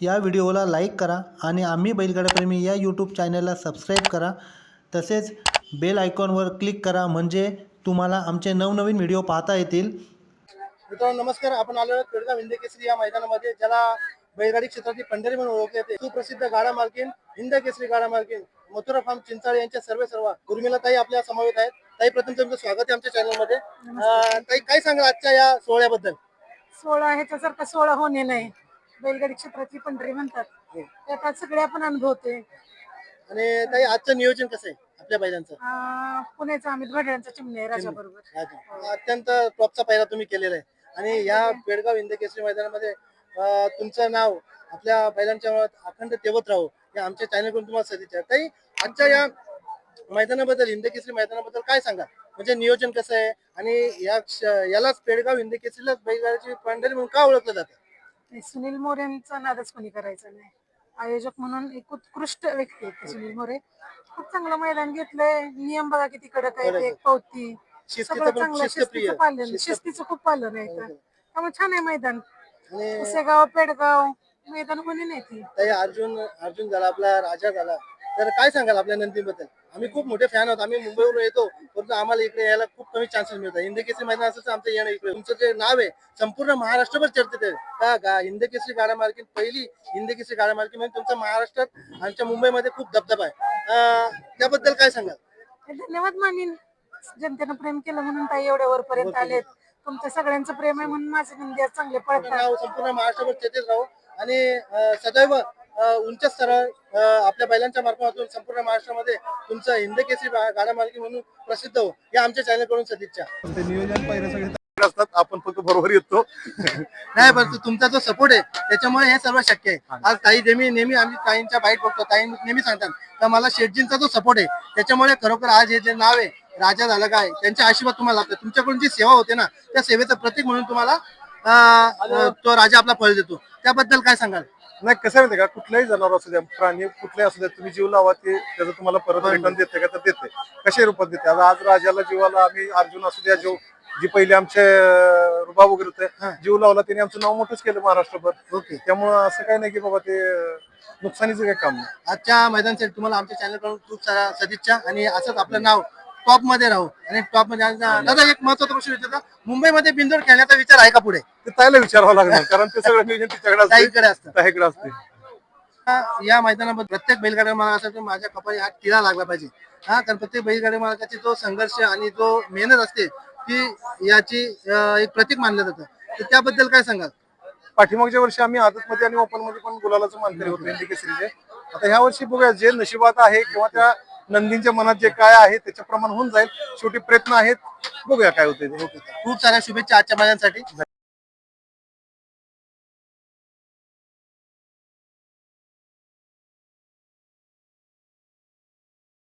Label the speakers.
Speaker 1: या व्हिडिओला लाईक करा आणि आम्ही बैलगाडाप्रेमी या यूट्यूब चॅनलला सबस्क्राईब करा. तसेच बेल आयकॉनवर क्लिक करा म्हणजे तुम्हाला आमचे नवनवीन व्हिडिओ पाहता येतील.
Speaker 2: मित्रांनो नमस्कार. आपण आलो आहोत पेडगाव हिंद केसरी या मैदानामध्ये, ज्याला बैलगाडी क्षेत्राची पंढरी म्हणून ओळखले जाते. सुप्रसिद्ध गाडा मालकीन, हिंद केसरी गाडा मालकीन मथुरा फार्म चिंचाळे यांच्या सर्व उर्मिला ताई आपल्या समवेत आहेत. ताई, प्रथम तुमचं स्वागत आहे आमच्या चॅनल मध्ये. ताई, काय सांगाल आजच्या या सोहळ्याबद्दल?
Speaker 3: सोहळा ह्याच्यासारखा सोहळा होणे नाही. बैलगाडी क्षेत्राची पंढरी म्हणतात, त्यात सगळे आपण अनुभवते.
Speaker 2: आणि ताई, आजचं नियोजन कसं आहे आपल्या बैलांचं?
Speaker 3: पुण्याचा अमित भडळ्यांचा चिमणे राजा बरोबर
Speaker 2: अत्यंत टॉपचा पहिला तुम्ही केलेला आहे. आणि या पेडगाव हिंद केसरी मैदानामध्ये तुमचं नाव आपल्या बैलांच्या अखंड तेवत राहू या आमच्या चॅनलकडून तुम्हाला सदिच्छा. ताई, आजच्या या मैदानाबद्दल, हिंद केसरी मैदानाबद्दल काय सांगा? म्हणजे नियोजन कसं आहे आणि यालाच पेडगाव हिंद केसरीला बैलगाडीची पंढरी म्हणून का ओळखलं जातं?
Speaker 3: सुनील मोरेंचा नादच कोणी करायचा नाही. आयोजक म्हणून एक उत्कृष्ट व्यक्ती आहेत सुनील मोरे. खूप चांगलं मैदान घेतलंय. नियम बघा किती कडक आहे, एक पावती, सगळं चांगलं. शिस्तीचं पालन, शिस्तीचं खूप पालन आहे त्यामुळे छान आहे मैदान. पुसेगाव, पेडगाव मैदान कोणी नाही ती.
Speaker 2: ताई, अर्जुन झाला, आपला राजा झाला, तर काय सांगाल आपल्या नंदीबद्दल? आम्ही खूप मोठे फॅन आहोत. आम्ही मुंबईवरून येतो, परंतु आम्हाला इकडे यायला खूप कमी चान्सेस मिळतात. हिंद केसरी मैदान असं आमचं येणं इकडे. तुमचं जे नाव आहे संपूर्ण महाराष्ट्रभर चर्चेत आहे का हिंद केसरी गाडा मालकीन, पहिली हिंद केसरी गाडा मालकीन म्हणजे तुमचा महाराष्ट्रात आमच्या मुंबईमध्ये खूप दबदबा आहे. त्याबद्दल काय सांगाल?
Speaker 3: धन्यवाद मानीन. जनतेनं प्रेम केलं म्हणून ताई एवढ्या वरपर्यंत आलेत. तुमच्या सगळ्यांचं प्रेम आहे म्हणून माझे नंदी आज चांगले पळतात.
Speaker 2: नाव संपूर्ण महाराष्ट्रभर चर्चेत राहू आणि सदैव उंच स्तरावर आपल्या बैलांच्या मार्फतातून संपूर्ण महाराष्ट्रामध्ये तुमचं हिंद केसरी गाडा मालकी म्हणून प्रसिद्ध हो या आमच्या चॅनल कडून सदिच्छा.
Speaker 4: नियोजन पहिले सगळे असतात, आपण फक्त बरोबर येतो.
Speaker 2: नाही, पण तुमचा जो सपोर्ट आहे त्याच्यामुळे हे सर्व शक्य आहे. आज ताई नेहमी आम्ही ताईंच्या बाईट बघतो, ताई नेहमी सांगतात का मला शेटजींचा जो सपोर्ट आहे त्याच्यामुळे खरोखर आज हे जे नाव आहे राजा झालं काय, त्यांचे आशीर्वाद तुम्हाला लागतात. तुमच्याकडून जी सेवा होते ना, त्या सेवेचं प्रतीक म्हणून तुम्हाला तो राजा आपला फळ देतो. त्याबद्दल काय सांगाल?
Speaker 4: नाही, कसं माहिती का, कुठल्याही जनावर असू द्या, प्राणी कुठले असू द्या, तुम्ही जीव लावा ते त्याचं तुम्हाला परत रिटर्न देते का, तर देते. कशा रूपात देते? आज राजाला जीवाला आम्ही, अर्जुन असू द्या, जी पहिले आमचे रुबा वगैरे होते, जीव लावला त्याने आमचं नाव मोठंच केलं महाराष्ट्रभर.
Speaker 2: ओके.
Speaker 4: त्यामुळं असं काही नाही की बाबा ते नुकसानीचं काही काम नाही.
Speaker 2: आजच्या मैदानासाठी तुम्हाला आमच्या चॅनल कडून खूप सारा सदिच्छा आणि असंच आपलं नाव टॉप मध्ये राहू. आणि टॉप मध्ये दादा, एक महत्वाचा प्रश्न विचारता, मुंबईमध्ये बिंदोड खेळण्याचा विचार आहे का पुढे?
Speaker 4: ते ताईला विचारावं लागणार, कारण ते सगळं नियोजन
Speaker 2: ताईकडे असतं.
Speaker 4: ताईकडे असते.
Speaker 2: या मैदानामध्ये प्रत्येक बैलगाडी मालकासाठी माझ्या कपाळी हा टिळा लागला पाहिजे. कारण प्रत्येक बैलगाडी मालकाची जो संघर्ष आणि जो मेहनत असते ती याची एक प्रतीक मानलं जातं. तर त्याबद्दल काय सांगाल?
Speaker 4: पाठीमागच्या वर्षी आम्ही आदतमध्ये आणि ओपन मध्ये पण गुलालाचं मानकरी होतो हिंद केसरीचे. आता ह्या वर्षी बघूया, जे नशिबात आहे किंवा त्या नंदींच्या मनात जे काय आहे त्याच्या प्रमाण होऊन जाईल. शेवटी प्रयत्न आहेत, बघूया काय होते.
Speaker 2: खूप साऱ्या शुभेच्छा आजच्या मैदानासाठी.